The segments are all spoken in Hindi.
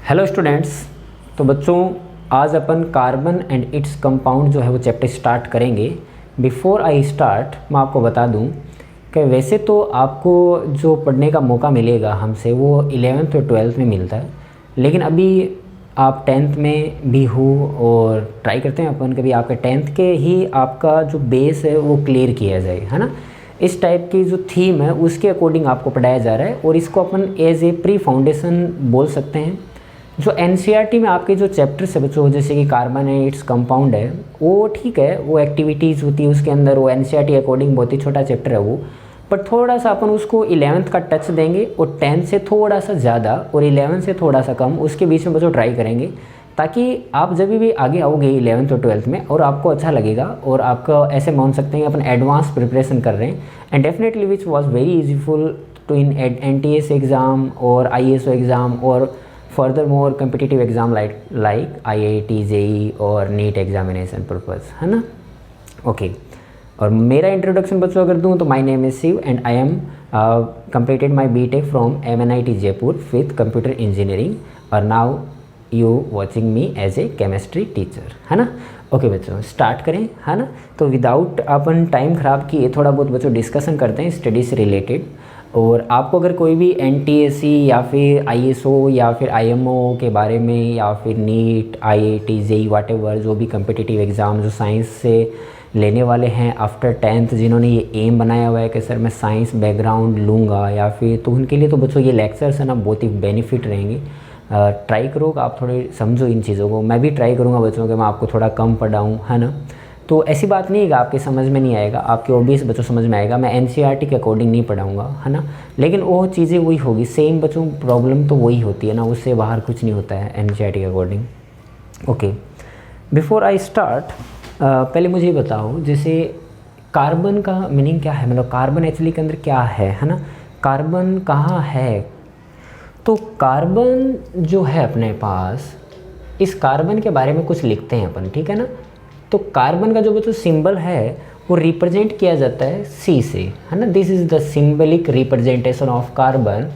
Hello students. तो बच्चों आज अपन कार्बन एंड इट्स कंपाउंड जो है वो चैप्टर स्टार्ट करेंगे। बिफोर आई स्टार्ट मैं आपको बता दूं कि वैसे तो आपको जो पढ़ने का मौका मिलेगा हमसे वो 11th और 12th में मिलता है, लेकिन अभी आप 10th में भी हो और ट्राई करते हैं अपन कभी आपके 10th के ही आपका जो बेस है वो क्लियर किया जाए, है ना। इस टाइप की जो थीम है उसके अकॉर्डिंग आपको पढ़ाया जा रहा है और इसको अपन एज ए प्री फाउंडेशन बोल सकते हैं। जो एनसीईआरटी में आपके जो चैप्टर्स है बच्चों, जैसे कि कार्बन है, इट्स कंपाउंड है, वो ठीक है, वो एक्टिविटीज़ होती है उसके अंदर, वो एनसीईआरटी अकॉर्डिंग बहुत ही छोटा चैप्टर है वो, बट थोड़ा सा अपन उसको 11th का टच देंगे और 10th से थोड़ा सा ज़्यादा और 11th से थोड़ा सा कम, उसके बीच में बच्चों ट्राई करेंगे, ताकि आप जब भी आगे आओगे 11th और 12th में और आपको अच्छा लगेगा और आपको ऐसे मान सकते हैं अपन एडवांस प्रिपरेशन कर रहे हैं। And definitely which was very easyful to in NTS exam और ISO एग्ज़ाम और furthermore competitive exam like IIT JEE और नीट एग्जामिनेशन पर्पज़, है ना। ओके और मेरा इंट्रोडक्शन बच्चों अगर दूँ तो my name is Shiv and I am completed my BTech from MNIT Jaipur with computer engineering और now you watching me as a chemistry teacher, है ना। ओके बच्चों स्टार्ट करें, है ना। तो विदाउट अपन टाइम ख़राब किए थोड़ा बहुत बच्चों डिस्कशन करते हैं स्टडी से रिलेटेड। और आपको अगर कोई भी NTSE या फिर ISO या फिर IMO के बारे में या फिर नीट IIT JEE व्हाटएवर जो भी कम्पिटिटिव एग्ज़ाम जो साइंस से लेने वाले हैं आफ्टर 10th, जिन्होंने ये एम बनाया हुआ है कि सर मैं साइंस बैकग्राउंड लूँगा या फिर, तो उनके लिए तो बच्चों ये लेक्चर्स है ना बहुत ही बेनिफिट रहेंगे। ट्राई करो आप थोड़े समझो इन चीज़ों को, मैं भी ट्राई करूँगा बच्चों कि मैं आपको थोड़ा कम पढ़ाऊँ, है ना। तो ऐसी बात नहीं है कि आपके समझ में नहीं आएगा, आपके ओबीएस बच्चों समझ में आएगा, मैं NCERT के अकॉर्डिंग नहीं पढ़ाऊँगा, है ना। लेकिन वो चीज़ें वही होगी सेम बच्चों, प्रॉब्लम तो वही होती है ना, उससे बाहर कुछ नहीं होता है NCERT के according. Okay before I start पहले मुझे बताओ जैसे कार्बन का मीनिंग क्या है, मतलब कार्बन एक्चुअली के अंदर क्या है ना। कार्बन कहाँ है, तो कार्बन जो है अपने पास, इस कार्बन के बारे में कुछ लिखते हैं अपन, ठीक है ना। तो कार्बन का जो बच्चों सिंबल है वो रिप्रेजेंट किया जाता है C से, है ना। This is the symbolic representation of carbon.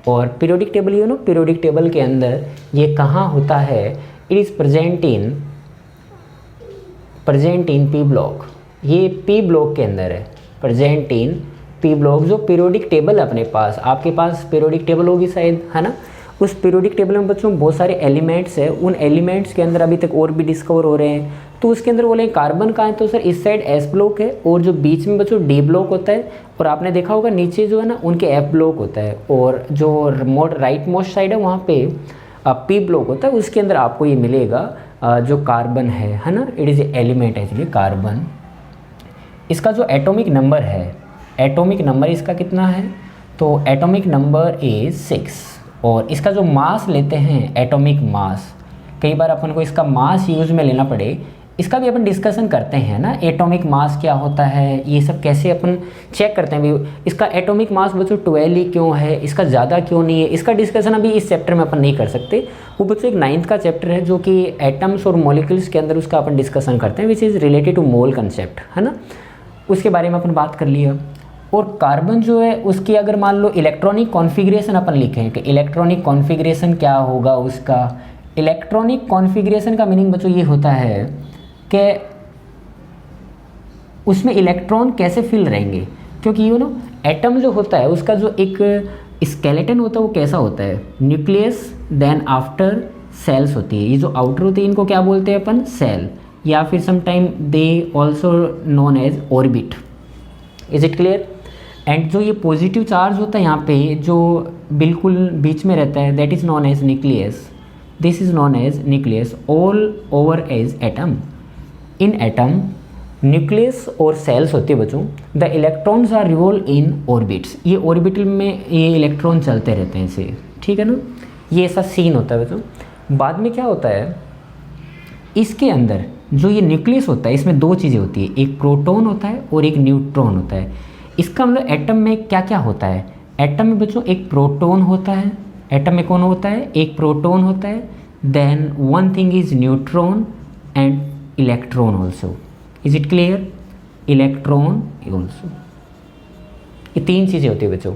और periodic table, you know, periodic table के अंदर ये कहाँ होता है, it is present in P block, ये P ब्लॉक के अंदर है, प्रेजेंट इन P ब्लॉक। जो पीरियोडिक टेबल है अपने पास, आपके पास पीरियोडिक टेबल होगी शायद, है ना। उस पीरियोडिक टेबल में बच्चों बहुत सारे एलिमेंट्स हैं, उन एलिमेंट्स के अंदर अभी तक और भी डिस्कवर हो रहे हैं। तो उसके अंदर बोले कार्बन कहाँ है, तो सर इस साइड S ब्लॉक है और जो बीच में बच्चों D ब्लॉक होता है, और आपने देखा होगा नीचे जो है ना उनके F ब्लॉक होता है, और जो राइट मोस्ट साइड है वहाँ पे P ब्लॉक होता है, उसके अंदर आपको ये मिलेगा जो कार्बन है ना। It is element actually carbon. इसका जो एटॉमिक नंबर है, एटॉमिक नंबर इसका कितना है, तो एटॉमिक नंबर इज 6। और इसका जो मास लेते हैं एटॉमिक मास, कई बार अपन को इसका मास यूज़ में लेना पड़े, इसका भी अपन डिस्कशन करते हैं ना। एटॉमिक मास क्या होता है, ये सब कैसे अपन चेक करते हैं भी, इसका एटॉमिक मास बच्चों 12 ही क्यों है, इसका ज़्यादा क्यों नहीं है, इसका डिस्कशन अभी इस चैप्टर में अपन नहीं कर सकते। वो बच्चों एक 9th का चैप्टर है जो कि एटम्स और मॉलिक्यूल्स के अंदर उसका अपन डिस्कशन करते हैं, which is related to mole concept, है ना। उसके बारे में अपन बात कर लिया। और कार्बन जो है उसकी अगर मान लो इलेक्ट्रॉनिक कॉन्फ़िगरेशन अपन लिखें कि इलेक्ट्रॉनिक कॉन्फ़िगरेशन क्या होगा उसका। इलेक्ट्रॉनिक कॉन्फ़िगरेशन का मीनिंग बच्चों ये होता है कि उसमें इलेक्ट्रॉन कैसे फिल रहेंगे, क्योंकि यू नो एटम जो होता है उसका जो एक स्केलेटन होता है वो कैसा होता है, न्यूक्लियस देन आफ्टर सेल्स होती है, ये जो आउटर होती है इनको क्या बोलते हैं अपन, सेल, या फिर sometime they also known as orbit. Is it clear. And जो ये पॉजिटिव चार्ज होता है यहाँ पे जो बिल्कुल बीच में रहता है, that is known as nucleus, this is known as nucleus all over as atom. In atom nucleus और सेल्स होती है बच्चों, the electrons are revolve in orbits, ये ऑर्बिटल में ये इलेक्ट्रॉन चलते रहते हैं इसे, ठीक है ना। ये ऐसा सीन होता है बच्चों। बाद में क्या होता है, इसके अंदर जो ये न्यूक्लियस होता है इसमें दो चीज़ें होती है, एक प्रोटॉन होता है और एक न्यूट्रॉन होता है। इसका मतलब एटम में क्या क्या होता है, एटम में बच्चों एक प्रोटॉन होता है, एटम में कौन होता है, एक प्रोटॉन होता है, then one thing is neutron and electron also. Is it clear, electron also, ये तीन चीज़ें होती है बच्चों।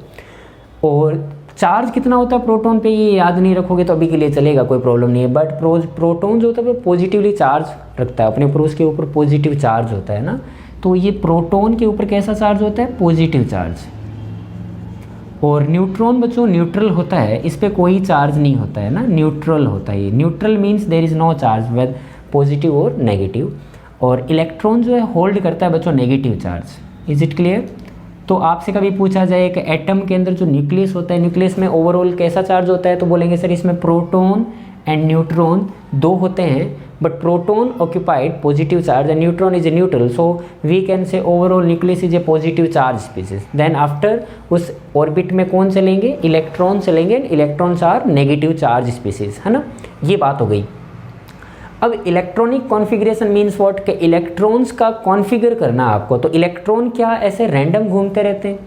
और चार्ज कितना होता है प्रोटॉन पे ये याद नहीं रखोगे तो अभी के लिए चलेगा, कोई प्रॉब्लम नहीं है। बट प्रोटॉन जो होता है वो पॉजिटिवली चार्ज रखता है, अपने ऊपर उसके ऊपर पॉजिटिव चार्ज होता है ना। तो ये प्रोटॉन के ऊपर कैसा चार्ज होता है? Positive charge. और न्यूट्रॉन बच्चों न्यूट्रल होता है, इस पर कोई चार्ज नहीं होता है ना, न्यूट्रल होता है ये। Neutral means there is no charge with positive और नेगेटिव। और इलेक्ट्रॉन जो है होल्ड करता है बच्चों negative charge. Is it clear? तो आपसे कभी पूछा जाए कि एटम के अंदर जो न्यूक्लियस होता है, न्यूक्लियस में ओवरऑल कैसा चार्ज होता है, तो बोलेंगे सर इसमें प्रोटॉन एंड न्यूट्रॉन दो होते हैं, but proton occupied positive charge and neutron is a neutral, so we can say overall nucleus is a positive charge species. Then after उस ऑर्बिट में कौन चलेंगे? इलेक्ट्रॉन चलेंगे। Electrons are negative charge species, है ना। ये बात हो गई। अब इलेक्ट्रॉनिक कॉन्फ़िगरेशन मीन्स व्हाट? कि इलेक्ट्रॉन्स का कॉन्फ़िगर करना आपको। तो इलेक्ट्रॉन क्या ऐसे रैंडम घूमते रहते हैं?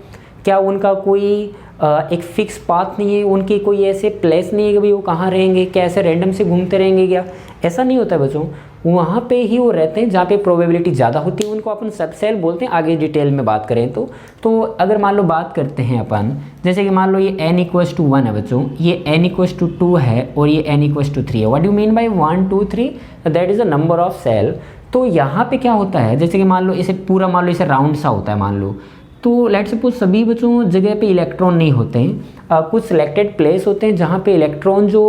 क्या उनका कोई एक फिक्स पाथ नहीं है? उनकी कोई ऐसे प्लेस नहीं है कि भाई वो कहाँ रहेंगे? क्या ऐसे रैंडम से घूमते रहेंगे क्या? ऐसा नहीं होता है बच्चों। वहाँ पे ही वो रहते हैं जहाँ पे प्रोबेबिलिटी ज़्यादा होती है, उनको अपन सबसेल बोलते हैं। आगे डिटेल में बात करें तो अगर मान लो बात करते हैं अपन, जैसे कि मान लो ये n=1 है बच्चों, ये n=2 है और ये n=3 है। What do mean by 1 2 3? That is the number of shell. तो यहाँ पे क्या होता है, जैसे कि मान लो इसे पूरा मान लो इसे राउंड सा होता है मान लो, तो लेट्स सपोज सभी बच्चों जगह पे इलेक्ट्रॉन नहीं होते हैं। कुछ सिलेक्टेड प्लेस होते हैं जहाँ पे इलेक्ट्रॉन जो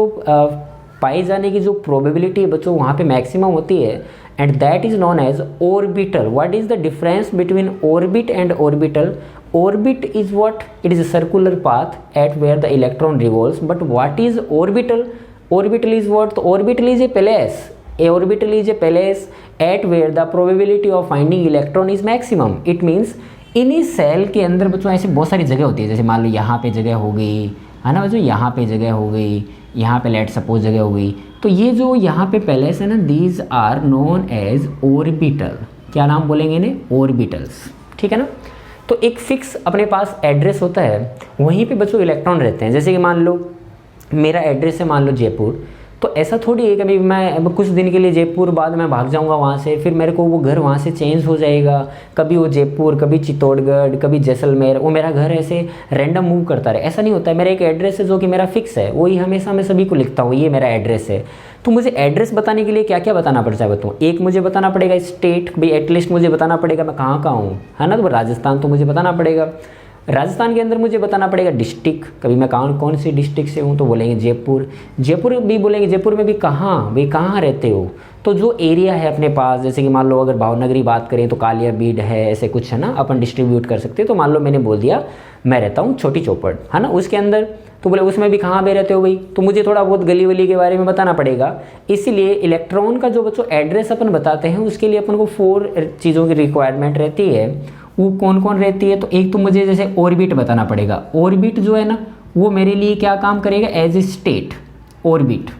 पाए जाने की जो प्रोबेबिलिटी है बच्चों वहाँ पे मैक्सिमम होती है, and that is known as orbital. What is the difference between orbit and orbital? Orbit is what? It is a circular path at where the electron revolves, but what is orbital? Orbital is what? तो orbital is a place, a orbital is a place at where the probability of finding electron is maximum. It means इन्हीं सेल के अंदर बच्चों ऐसे बहुत सारी जगह होती है, जैसे मान लो यहाँ पे जगह हो गई, है ना बच्चों, यहाँ पे जगह हो गई, यहाँ पे लेट सपोज जगह हो गई। तो ये जो यहाँ पे पैलेस है ना, these are known as orbital. क्या नाम बोलेंगे इन्हें? ऑर्बिटल्स, ठीक है ना। तो एक फिक्स अपने पास एड्रेस होता है, वहीं पे बच्चों इलेक्ट्रॉन रहते हैं। जैसे कि मान लो मेरा एड्रेस है मान लो जयपुर, तो ऐसा थोड़ी है कि अभी मैं अब कुछ दिन के लिए जयपुर, बाद में भाग जाऊंगा वहाँ से, फिर मेरे को वो घर वहाँ से चेंज हो जाएगा। कभी वो जयपुर, कभी चित्तौड़गढ़, कभी जैसलमेर, वो मेरा घर ऐसे रैंडम मूव करता रहे, ऐसा नहीं होता है। मेरा एक एड्रेस है जो कि मेरा फिक्स है, वही हमेशा मैं सभी को लिखता हूँ, ये मेरा एड्रेस है। तो मुझे एड्रेस बताने के लिए क्या क्या बताना पड़ता है बताऊँ? एक मुझे बताना पड़ेगा स्टेट, भाई एटलीस्ट मुझे बताना पड़ेगा मैं कहाँ का हूँ, है ना। तो राजस्थान तो मुझे बताना पड़ेगा। राजस्थान के अंदर मुझे बताना पड़ेगा डिस्ट्रिक्ट, कभी मैं कौन सी डिस्ट्रिक्ट से हूँ, तो बोलेंगे जयपुर। जयपुर भी बोलेंगे, जयपुर में भी कहाँ, भाई कहाँ रहते हो। तो जो एरिया है अपने पास, जैसे कि मान लो अगर भावनगरी बात करें तो कालिया बीड है, ऐसे कुछ है ना, अपन डिस्ट्रीब्यूट कर सकते हैं। तो मान लो मैंने बोल दिया मैं रहता हूँ छोटी चौपड़, है ना, उसके अंदर, तो बोले उसमें भी कहाँ पे रहते हो भाई, तो मुझे थोड़ा बहुत गली वली के बारे में बताना पड़ेगा। इसीलिए इलेक्ट्रॉन का जो बच्चों एड्रेस अपन बताते हैं, उसके लिए अपन को 4 चीज़ों की रिक्वायरमेंट रहती है। वो कौन कौन रहती है? तो एक तो मुझे जैसे ऑर्बिट बताना पड़ेगा। ऑर्बिट जो है ना, वो मेरे लिए क्या काम करेगा? As a state. Orbit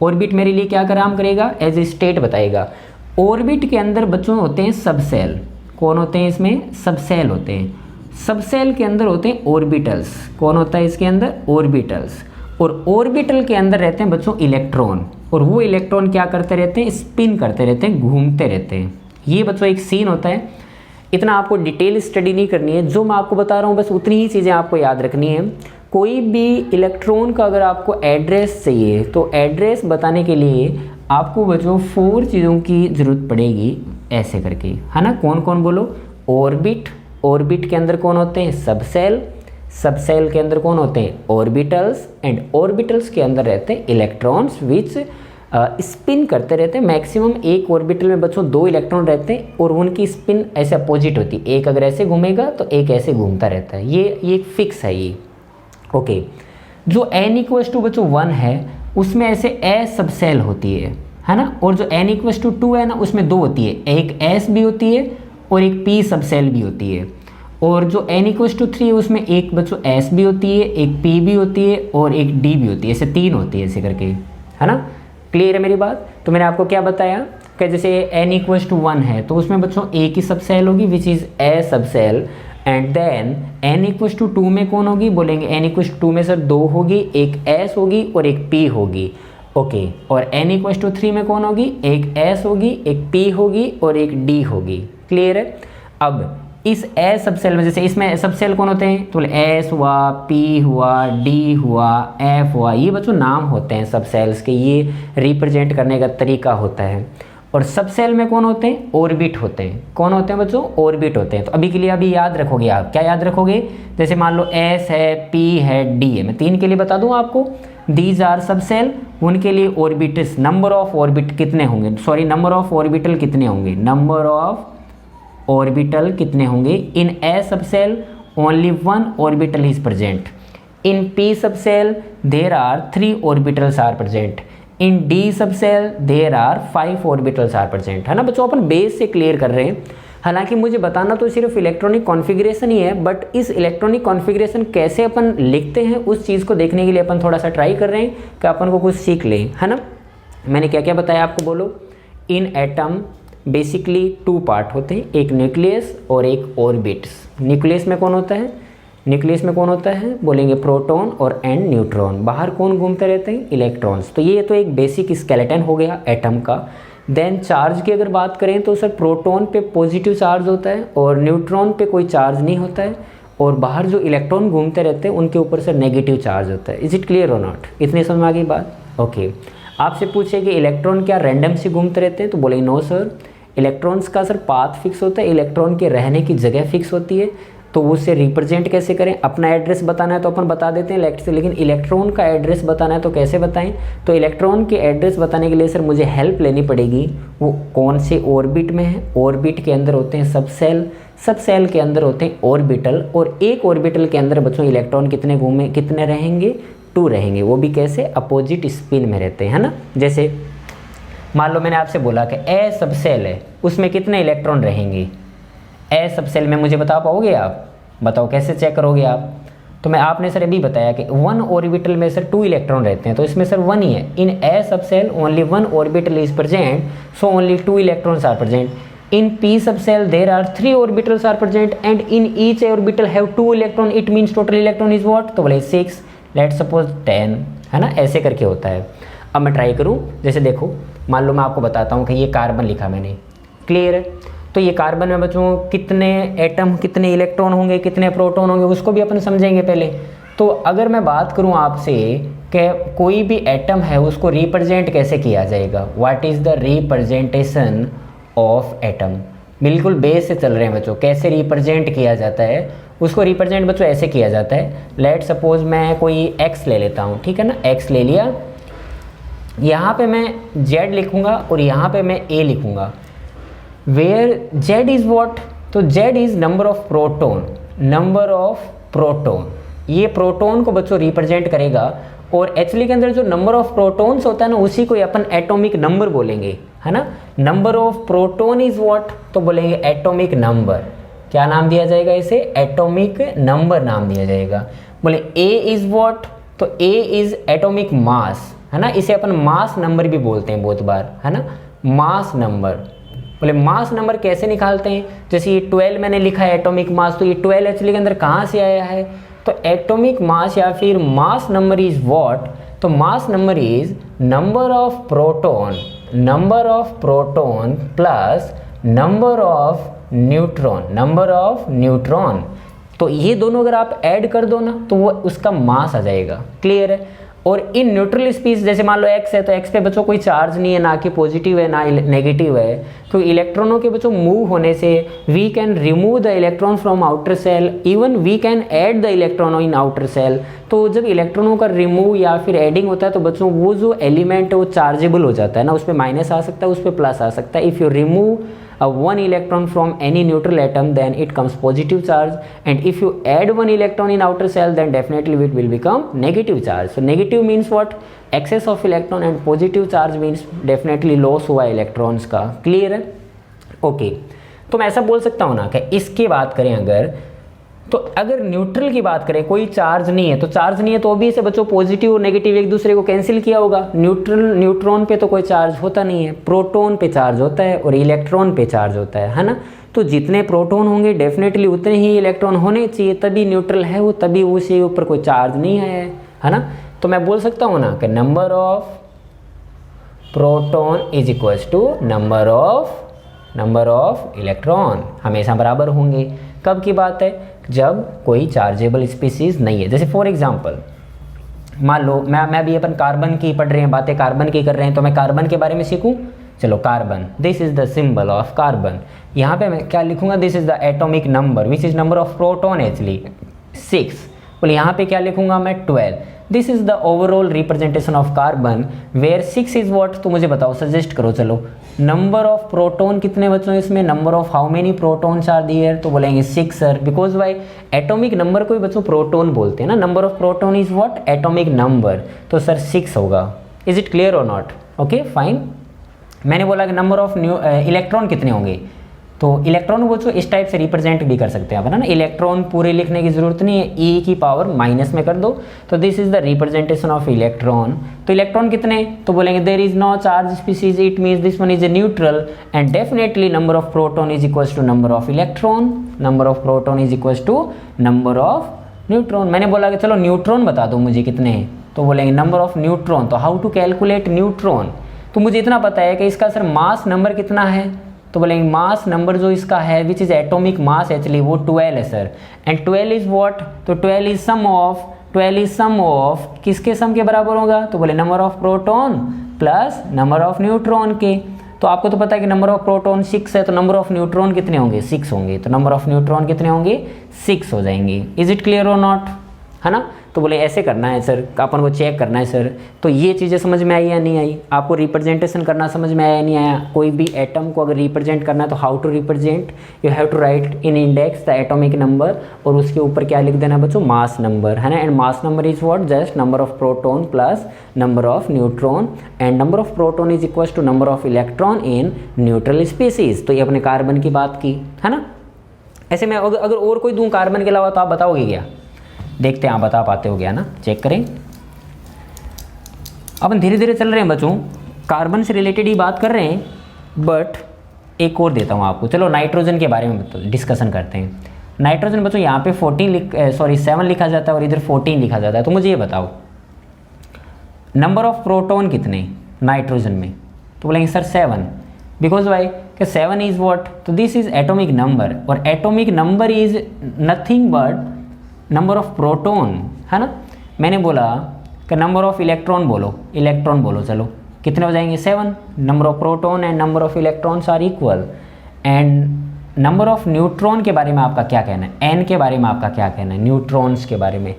orbit मेरे लिए क्या काम करेगा? एज ए स्टेट बताएगा। ऑर्बिट के अंदर बच्चों होते हैं सबसेल। कौन होते हैं इसमें? सबसेल होते हैं। सबसेल के अंदर होते हैं ऑर्बिटल्स। कौन होता है इसके अंदर? ऑर्बिटल्स। और ऑर्बिटल के अंदर रहते हैं बच्चों इलेक्ट्रॉन, और वो इलेक्ट्रॉन क्या करते रहते हैं? स्पिन करते रहते हैं, घूमते रहते हैं। ये बच्चों एक सीन होता है। इतना आपको डिटेल स्टडी नहीं करनी है, जो मैं आपको बता रहा हूँ बस उतनी ही चीज़ें आपको याद रखनी है। कोई भी इलेक्ट्रॉन का अगर आपको एड्रेस चाहिए, तो एड्रेस बताने के लिए आपको बच्चों 4 चीज़ों की ज़रूरत पड़ेगी, ऐसे करके, है ना। कौन कौन बोलो? ऑर्बिट। ऑर्बिट के अंदर कौन होते हैं? सबसेल। सबसेल के अंदर कौन होते हैं? ऑर्बिटल्स। एंड ऑर्बिटल्स के अंदर रहते हैं इलेक्ट्रॉन्स विच स्पिन करते रहते हैं। मैक्सिमम एक ऑर्बिटल में बच्चों 2 इलेक्ट्रॉन रहते हैं, और उनकी स्पिन ऐसे अपोजिट होती है। एक अगर ऐसे घूमेगा तो एक ऐसे घूमता रहता है। ये फिक्स है ये, ओके। जो n= बच्चों 1 है, उसमें ऐसे s सबसेल होती है ना। और जो n=2 है ना, उसमें 2 होती है, एक s भी होती है और एक p सबसेल भी होती है। और जो n=3 है, उसमें एक बच्चों s भी होती है, एक p भी होती है और एक d भी होती है। ऐसे 3 होती है ऐसे करके, है ना। क्लियर है मेरी बात? तो मैंने आपको क्या बताया कि जैसे n=1 है, तो उसमें बच्चों एक ही सबसेल होगी which is a subshell. And then n=2 में कौन होगी? बोलेंगे n=2 में सर 2 होगी, एक s होगी और एक p होगी, ओके। और n=3 में कौन होगी? एक s होगी, एक p होगी और एक d होगी। क्लियर है? अब इस एस सब सेल में, जैसे इसमें सब सेल कौन होते हैं, तो बोले एस हुआ, पी हुआ, डी हुआ, एफ हुआ, ये बच्चों नाम होते हैं सब सेल्स के, ये रिप्रेजेंट करने का तरीका होता है। और सब सेल में कौन होते हैं, ऑर्बिट होते हैं। कौन होते हैं बच्चों, ऑर्बिट होते हैं। तो अभी के लिए अभी याद रखोगे आप, क्या याद रखोगे, जैसे मान लो एस है, पी है, डी है, मैं 3 के लिए बता दूं आपको, दीज आर सब सेल, उनके लिए ऑर्बिटल्स, नंबर ऑफ ऑर्बिट कितने होंगे, सॉरी नंबर ऑफ ऑर्बिटल कितने होंगे, नंबर ऑफ ऑर्बिटल कितने होंगे, in a sub shell only 1 orbital is present, in P sub shell there are 3 orbitals are present, in D sub shell there are 5 orbitals are present, है ना बच्चों, अपन बेस से क्लियर कर रहे हैं। हालांकि मुझे बताना तो सिर्फ इलेक्ट्रॉनिक कॉन्फ़िगरेशन ही है, बट इस इलेक्ट्रॉनिक कॉन्फ़िगरेशन कैसे अपन लिखते हैं उस चीज़ को देखने के लिए अपन थोड़ा सा ट्राई कर रहे हैं कि अपन को कुछ सीख लें, है ना। मैंने क्या क्या बताया आपको, बोलो। इन एटम बेसिकली 2 पार्ट होते हैं, एक न्यूक्लियस और एक ऑर्बिट्स। न्यूक्लियस में कौन होता है, न्यूक्लियस में कौन होता है, बोलेंगे प्रोटॉन और एंड न्यूट्रॉन। बाहर कौन घूमते रहते हैं, इलेक्ट्रॉन्स। तो ये तो एक बेसिक स्केलेटन हो गया एटम का। देन चार्ज की अगर बात करें तो सर प्रोटॉन पे पॉजिटिव चार्ज होता है और न्यूट्रॉन पे कोई चार्ज नहीं होता है, और बाहर जो इलेक्ट्रॉन घूमते रहते हैं उनके ऊपर सर नेगेटिव चार्ज होता है। इज इट क्लियर और नॉट, इतनी समझ में आ गई बात। ओके, आपसे पूछे कि इलेक्ट्रॉन क्या रैंडम से घूमते रहते हैं, तो बोलेंगे नो सर, इलेक्ट्रॉन्स का सर पाथ फिक्स होता है, इलेक्ट्रॉन के रहने की जगह फिक्स होती है। तो उसे रिप्रेजेंट कैसे करें, अपना एड्रेस बताना है तो अपन बता देते हैं लेकिन इलेक्ट्रॉन का एड्रेस बताना है तो कैसे बताएं, तो इलेक्ट्रॉन के एड्रेस बताने के लिए सर मुझे हेल्प लेनी पड़ेगी, वो कौन से ऑर्बिट में है। ऑर्बिट के अंदर होते हैं सब सेल, सब सेल के अंदर होते हैं ऑर्बिटल, और एक ऑर्बिटल के अंदर बच्चों इलेक्ट्रॉन कितने घूमे, कितने रहेंगे, 2 रहेंगे, वो भी कैसे, अपोजिट स्पिन में रहते हैं, है ना। जैसे मान लो मैंने आपसे बोला कि ए सब सेल है, उसमें कितने इलेक्ट्रॉन रहेंगे, ए सब सेल में मुझे बता पाओगे आप, बताओ कैसे चेक करोगे आप। तो मैं आपने सर अभी बताया कि 1 ऑर्बिटल में सर 2 इलेक्ट्रॉन रहते हैं, तो इसमें सर 1 ही है। In a sub shell only 1 orbital is present, so only 2 electrons are present. In P sub shell there are 3 orbitals are present and in each orbital have 2 electron, it means total electron is what, तो बोले 6, लेट सपोज 10, है ना, ऐसे करके होता है। अब मैं ट्राई करूँ, जैसे देखो मान लो मैं आपको बताता हूँ कि ये कार्बन लिखा मैंने, क्लियर है। तो ये कार्बन में बच्चों कितने एटम, कितने इलेक्ट्रॉन होंगे, कितने प्रोटॉन होंगे, उसको भी अपन समझेंगे पहले। तो अगर मैं बात करूँ आपसे कि कोई भी एटम है उसको रिप्रेजेंट कैसे किया जाएगा, what is the representation of atom, बिल्कुल बेस से चल रहे हैं बच्चों, कैसे रिप्रेजेंट किया जाता है उसको। रिप्रेजेंट बच्चों ऐसे किया जाता है, लेट सपोज मैं कोई एक्स ले लेता हूँ, ठीक है ना, एक्स ले लिया, यहाँ पे मैं जेड लिखूँगा और यहाँ पे मैं ए लिखूँगा। वेयर जेड इज़ वॉट, तो Z is number of proton, number of proton, ये प्रोटोन को बच्चों रिप्रेजेंट करेगा। और एक्चुअली के अंदर जो नंबर ऑफ प्रोटॉन्स होता है ना, उसी को अपन एटॉमिक नंबर बोलेंगे, है ना। Number of proton is what, तो बोलेंगे एटॉमिक नंबर। क्या नाम दिया जाएगा इसे, एटॉमिक नंबर नाम दिया जाएगा। बोले ए इज व्हाट, तो ए इज एटॉमिक मास, है ना, इसे अपन मास नंबर भी बोलते हैं बहुत बार, है ना, मास नंबर। बोले मास नंबर कैसे निकालते हैं, जैसे ये 12 मैंने लिखा है एटॉमिक मास, तो ये 12 एक्चुअली के अंदर कहाँ से आया है, तो एटॉमिक मास या फिर मास नंबर इज व्हाट, तो मास number is number of proton, number of proton plus number of neutron, number of neutron. तो ये दोनों अगर आप ऐड कर दो ना तो वो उसका मास आ जाएगा, क्लियर है। और इन न्यूट्रल स्पीस जैसे मान लो एक्स है, तो एक्स पे बच्चों कोई चार्ज नहीं है, ना कि पॉजिटिव है ना नेगेटिव है, तो इलेक्ट्रॉनों के बच्चों मूव होने से we can remove the electron from outer shell, even we can add the electron in outer shell. तो जब इलेक्ट्रॉनों का रिमूव या फिर एडिंग होता है तो बच्चों वो जो एलिमेंट है वो चार्जेबल हो जाता है ना, उस पर माइनस आ सकता है, उस पर प्लस आ सकता है। If you remove one electron from any neutral atom, then it comes positive charge, and if you add one electron in outer cell, then definitely it will become negative charge. So negative means what, excess of electron, and positive charge means definitely loss हुआ electrons का, clear है। okay, तो मैं ऐसा बोल सकता हूँ ना कि इसकी बात करें अगर, तो अगर न्यूट्रल की बात करें, कोई चार्ज नहीं है, तो चार्ज नहीं है तो भी इसे बच्चों पॉजिटिव और नेगेटिव एक दूसरे को कैंसिल किया होगा। न्यूट्रॉन पे तो कोई चार्ज होता नहीं है, प्रोटॉन पे चार्ज होता है और इलेक्ट्रॉन पे चार्ज होता है ना। तो जितने प्रोटॉन होंगे डेफिनेटली उतने ही इलेक्ट्रॉन होने चाहिए, तभी न्यूट्रल है वो, तभी उसके ऊपर कोई चार्ज नहीं है ना। तो मैं बोल सकता हूँ ना कि number of proton is equals to number of electron, हमेशा बराबर होंगे। कब की बात है, जब कोई चार्जेबल स्पीसीज नहीं है। जैसे फॉर एग्जांपल मान लो मैं भी अपन कार्बन की पढ़ रहे हैं, बातें कार्बन की कर रहे हैं, तो मैं कार्बन के बारे में सीखूं। चलो carbon, this is the symbol of carbon. यहाँ पे मैं क्या लिखूंगा, this is the atomic number which is number of proton actually 6। बोले यहाँ पे क्या लिखूंगा मैं 12। This is the overall representation of carbon where 6 is what. तो मुझे बताओ, सजेस्ट करो, चलो नंबर ऑफ प्रोटॉन कितने बच्चों इसमें, number of how many protons are there. तो बोलेंगे 6 sir, because why atomic number को भी बच्चों प्रोटॉन बोलते हैं ना, number of proton is what atomic number. तो सर 6 होगा। इज इट क्लियर और नॉट? Okay fine. मैंने बोला कि नंबर ऑफ इलेक्ट्रॉन कितने होंगे, तो इलेक्ट्रॉन को जो इस टाइप से रिप्रेजेंट भी कर सकते हैं आप, है ना। इलेक्ट्रॉन पूरे लिखने की जरूरत नहीं है, ई की पावर माइनस में कर दो। तो this is the representation of electron. तो इलेक्ट्रॉन कितने, तो बोलेंगे there is no charge species, it means this one is a neutral and definitely number of proton is equals to number of electron, number of proton is equals to number of neutron. मैंने बोला कि चलो न्यूट्रॉन बता दो मुझे कितने हैं, तो बोलेंगे नंबर ऑफ न्यूट्रॉन। तो हाउ टू कैलकुलेट न्यूट्रॉन, तो मुझे इतना पता है कि इसका सर मास नंबर कितना है, तो बोलेंगे मास नंबर जो इसका है which is atomic mass actually वो 12 है सर। एंड 12 इज व्हाट, तो 12 इज सम ऑफ किसके सम के बराबर होगा, तो बोले number of proton plus number of neutron के। तो आपको तो पता है कि नंबर ऑफ प्रोटॉन 6 है, तो नंबर ऑफ न्यूट्रॉन कितने होंगे, 6 होंगे। तो नंबर ऑफ न्यूट्रॉन कितने होंगे, 6 हो जाएंगे। इज इट क्लियर और नॉट, है ना। तो बोले ऐसे करना है सर, अपन को चेक करना है सर। तो ये चीज़ें समझ में आई या नहीं आई, आपको रिप्रेजेंटेशन करना समझ में आया या नहीं आया। कोई भी एटम को अगर रिप्रेजेंट करना है तो how to represent, you have to write in index the atomic number और उसके ऊपर क्या लिख देना बच्चों, मास नंबर, है ना। And mass number is what, just number of proton plus number of neutron and number of proton is equal to number of electron in neutral species. तो ये अपने कार्बन की बात की, है ना। ऐसे में अगर और कोई दूँ कार्बन के अलावा तो आप बताओगे क्या, देखते हैं आप बता पाते हो क्या ना, चेक करें। अपन धीरे धीरे चल रहे हैं बच्चों, कार्बन से रिलेटेड ही बात कर रहे हैं, बट एक और देता हूँ आपको। चलो नाइट्रोजन के बारे में डिस्कशन करते हैं। नाइट्रोजन बच्चों यहाँ पे 7 लिखा जाता है और इधर 14 लिखा जाता है। तो मुझे ये बताओ नंबर ऑफ प्रोटॉन कितने नाइट्रोजन में, तो बोलेंगे सर 7, बिकॉज वाई कि 7 इज व्हाट, तो दिस इज एटॉमिक नंबर और atomic number is nothing but number of proton, है ना। मैंने बोला कि नंबर ऑफ इलेक्ट्रॉन बोलो, चलो कितने हो जाएंगे 7। Number of proton and number of electrons are equal. And number of neutron के बारे में आपका क्या कहना है, एन के बारे में आपका क्या कहना है, न्यूट्रॉन्स के बारे में।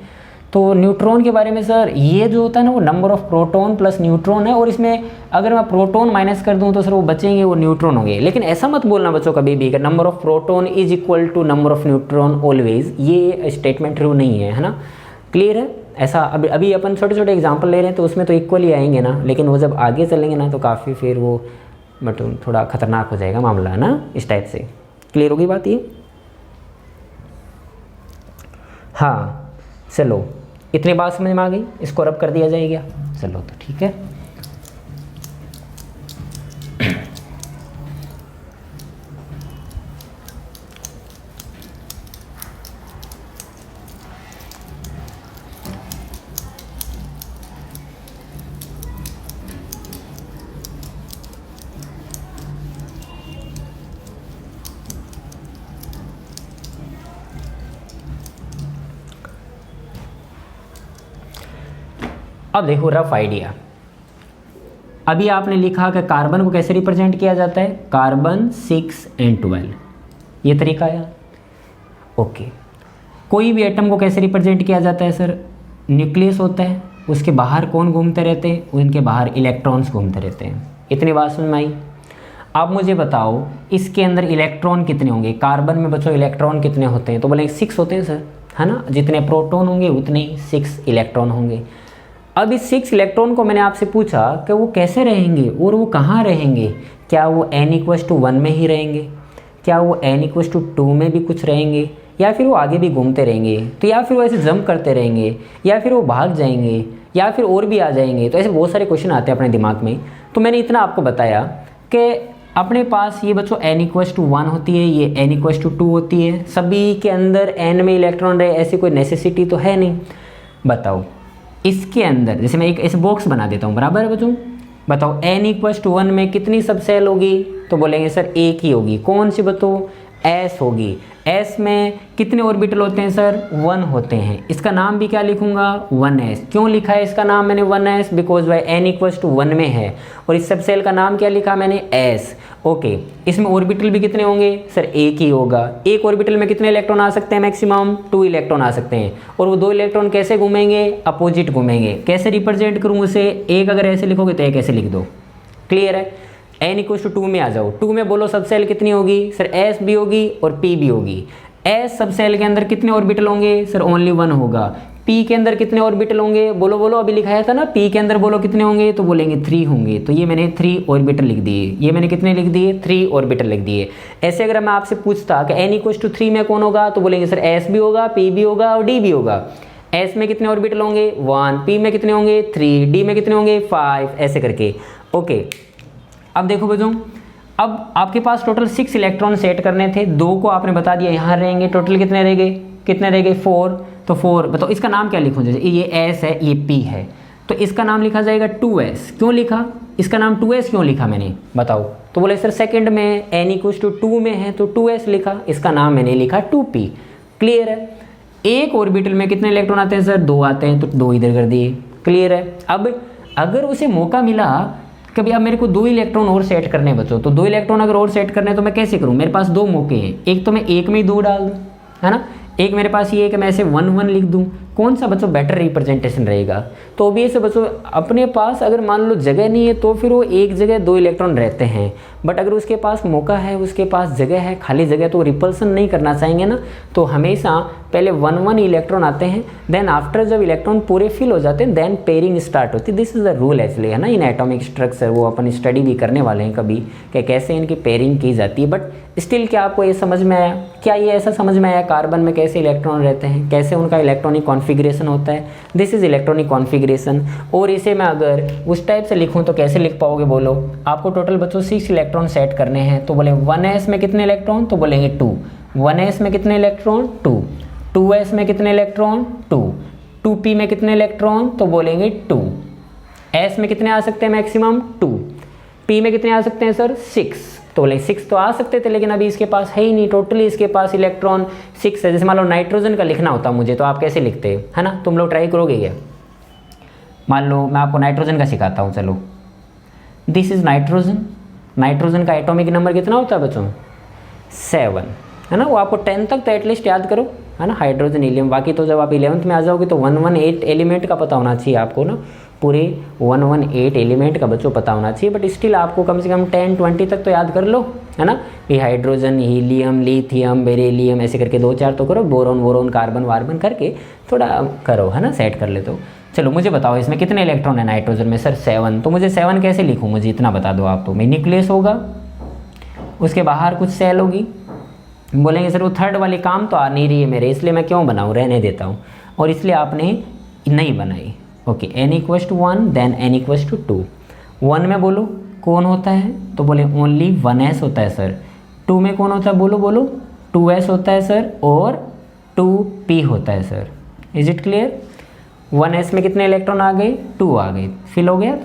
तो न्यूट्रॉन के बारे में सर ये जो होता है ना वो number of proton plus neutron है, और इसमें अगर मैं प्रोटॉन माइनस कर दूं तो सर वो बचेंगे, वो न्यूट्रॉन होंगे। लेकिन ऐसा मत बोलना बच्चों कभी भी कि number of proton is equal to number of neutron always, ये स्टेटमेंट ट्रू नहीं है ना। क्लियर है। ऐसा अभी अपन छोटे छोटे एग्जाम्पल ले रहे हैं तो उसमें तो इक्वल ही आएंगे ना, लेकिन वो जब आगे चलेंगे ना तो काफ़ी फिर वो थोड़ा खतरनाक हो जाएगा मामला, है ना, इस टाइप से। क्लियर होगी बात ये। हाँ चलो इतनी बात समझ में आ गई, इसको रब कर दिया जाएगा। चलो तो ठीक है। अब देखो रफ आइडिया। अभी आपने लिखा कि कार्बन को कैसे रिप्रेजेंट किया जाता है, कार्बन 6 and 12, ये तरीका है। ओके, कोई भी एटम को कैसे रिप्रेजेंट किया जाता है सर, न्यूक्लियस होता है, उसके बाहर कौन घूमते रहते हैं, उनके बाहर इलेक्ट्रॉन्स घूमते रहते हैं। इतनी बात समझ में आई। आप मुझे बताओ इसके अंदर इलेक्ट्रॉन कितने होंगे, कार्बन में बच्चों इलेक्ट्रॉन कितने होते हैं, तो बोले 6 होते हैं सर, है ना। जितने प्रोटॉन होंगे उतने ही 6 इलेक्ट्रॉन होंगे। अब इस 6 इलेक्ट्रॉन को मैंने आपसे पूछा कि वो कैसे रहेंगे और वो कहाँ रहेंगे, क्या वो n=1 में ही रहेंगे, क्या वो n=2 में भी कुछ रहेंगे, या फिर वो आगे भी घूमते रहेंगे, तो या फिर वो ऐसे जंप करते रहेंगे, या फिर वो भाग जाएंगे, या फिर और भी आ जाएंगे। तो ऐसे बहुत सारे क्वेश्चन आते हैं अपने दिमाग में। तो मैंने इतना आपको बताया कि अपने पास ये बच्चों n=1 होती है, ये n=2 होती है, सभी के अंदर n में इलेक्ट्रॉन रहे ऐसी कोई नेसेसिटी तो है नहीं। बताओ इसके अंदर, जैसे मैं एक ऐसे बॉक्स बना देता हूँ, बराबर है बच्चों, बताओ n=1 में कितनी सब सेल होगी, तो बोलेंगे सर एक ही होगी। कौन सी बताओ, एस होगी। एस में कितने ऑर्बिटल होते हैं सर? 1 होते हैं। इसका नाम भी क्या लिखूंगा? 1s। क्यों लिखा है इसका नाम मैंने 1s? Because why n equals to 1 में है। और इस सब सेल का नाम क्या लिखा मैंने? s। ओके, इसमें ऑर्बिटल भी कितने होंगे सर? एक ही होगा। एक ऑर्बिटल में कितने इलेक्ट्रॉन आ सकते हैं? मैक्सिमम 2 इलेक्ट्रॉन आ सकते हैं। और वो 2 इलेक्ट्रॉन कैसे घूमेंगे? अपोजिट घूमेंगे। कैसे रिप्रेजेंट करूँ उसे? एक अगर ऐसे लिखोगे तो एक ऐसे लिख दो। क्लियर है? n इक्वल्स टू 2 में आ जाओ। 2 में बोलो सब सेल कितनी होगी सर? s भी होगी और p भी होगी। s सब सेल के अंदर कितने ऑर्बिटल होंगे सर? ओनली 1 होगा। p के अंदर कितने ऑर्बिटल होंगे? बोलो बोलो, अभी लिखाया था ना। p के अंदर बोलो कितने होंगे? तो बोलेंगे 3 होंगे। तो ये मैंने 3 ऑर्बिटल लिख दिए। ये मैंने कितने लिख दिए? 3 ऑर्बिटल लिख दिए। ऐसे अगर मैं आपसे पूछता कि n इक्वल्स टू 3 में कौन होगा, तो बोलेंगे सर s भी होगा, p भी होगा और d भी होगा। s में कितने ऑर्बिटल होंगे? 1। p में कितने होंगे? 3। d में कितने होंगे? 5। ऐसे करके। ओके, अब देखो बच्चों, अब आपके पास टोटल 6 इलेक्ट्रॉन सेट करने थे। 2 को आपने बता दिया यहाँ रहेंगे। टोटल कितने रह गए? कितने रह गए? 4। तो 4 बताओ इसका नाम क्या लिखूं? जैसे ये s है, ये p है, तो इसका नाम लिखा जाएगा 2s। क्यों लिखा इसका नाम 2s? क्यों लिखा मैंने बताओ? तो बोले सर सेकंड में n इक्वल्स टू 2 में है तो 2s लिखा। इसका नाम मैंने लिखा 2p। क्लियर है? एक ऑर्बिटल में कितने इलेक्ट्रॉन आते हैं सर? 2 आते हैं, तो 2 इधर कर दिए। क्लियर है? अब अगर उसे मौका मिला कभी, अब मेरे को 2 इलेक्ट्रॉन और सेट करने बचो, तो 2 इलेक्ट्रॉन अगर और सेट करने तो मैं कैसे करूं? मेरे पास 2 मौके हैं। एक तो मैं एक में ही 2 डाल दूं, है ना। एक मेरे पास ये है कि मैं ऐसे 1 1 लिख दूं। कौन सा बच्चों बेटर रिप्रेजेंटेशन रहेगा? तो ऑब्वियस है बच्चों, अपने पास अगर मान लो जगह नहीं है तो फिर वो एक जगह 2 इलेक्ट्रॉन रहते हैं। बट अगर उसके पास मौका है, उसके पास जगह है, खाली जगह, तो रिपल्सन नहीं करना चाहेंगे ना। तो हमेशा पहले 1 1 इलेक्ट्रॉन आते हैं, देन आफ्टर जब इलेक्ट्रॉन पूरे फिल हो जाते हैं देन पेयरिंग स्टार्ट होती है। This is the rule actually, है ना। इन एटॉमिक स्ट्रक्चर वो अपन स्टडी भी करने वाले हैं कभी कि कैसे इनकी पेयरिंग की जाती है। बट स्टिल क्या आपको ये समझ में आया? क्या ये ऐसा समझ में आया कार्बन में कैसे इलेक्ट्रॉन रहते हैं, कैसे उनका इलेक्ट्रॉनिक कॉन्फ़िगरेशन होता है? This is electronic configuration. और इसे मैं अगर उस टाइप से लिखूं तो कैसे लिख पाओगे बोलो? आपको टोटल बच्चों 6 इलेक्ट्रॉन सेट करने हैं, तो बोले 1s में कितने इलेक्ट्रॉन? तो बोलेंगे 2। 1s में कितने इलेक्ट्रॉन? 2। 2s में कितने इलेक्ट्रॉन? 2। 2p में कितने इलेक्ट्रॉन? तो बोलेंगे 2। s में कितने आ सकते हैं? मैक्सिमम 2। p में कितने आ सकते हैं सर? 6। तो बोले 6 तो आ सकते थे, लेकिन अभी इसके पास है ही नहीं। टोटली इसके पास इलेक्ट्रॉन 6 है। जैसे मान लो नाइट्रोजन का लिखना होता मुझे, तो आप कैसे लिखते, है ना? तुम लोग ट्राई करोगे क्या? मान लो मैं आपको नाइट्रोजन का सिखाता हूँ। चलो, दिस इज नाइट्रोजन। नाइट्रोजन का एटॉमिक नंबर कितना होता है बच्चों? 7, है ना। वो आपको 10 तक तो एटलीस्ट याद करो, है ना। Hydrogen, helium. बाकी तो जब आप 11th में आ जाओगे तो 118 एलिमेंट का पता होना चाहिए आपको ना। पूरे 118 एलिमेंट का बच्चों पता होना चाहिए। बट स्टिल आपको कम से कम 10-20 तक तो याद कर लो, है ना। ये हाइड्रोजन, हीलियम, लिथियम, बेरिलियम, ऐसे करके 2-4 तो करो। बोरोन, वोरोन, कार्बन वार्बन करके थोड़ा करो, है ना, सेट कर ले। तो चलो मुझे बताओ इसमें कितने इलेक्ट्रॉन है नाइट्रोजन में? सर 7। तो मुझे 7 कैसे लिखूँ? मुझे इतना बता दो आप। तो में न्यूक्लियस होगा, उसके बाहर कुछ सेल होगी। बोलेंगे सर वो थर्ड वाली काम तो आ नहीं रही है मेरे, इसलिए मैं क्यों बनाऊँ, रहने देता हूँ। और इसलिए आपने नहीं बनाई। Okay, n equals to 1, then n equals to 2। 1 में बोलो कौन होता है? तो बोले ओनली 1s होता है सर। 2 में कौन होता है? बोलो बोलो 2s होता है सर, और 2p होता है sir. Is it clear? 1s में कितने इलेक्ट्रॉन आ गए? 2 आ गए, फिल हो गया।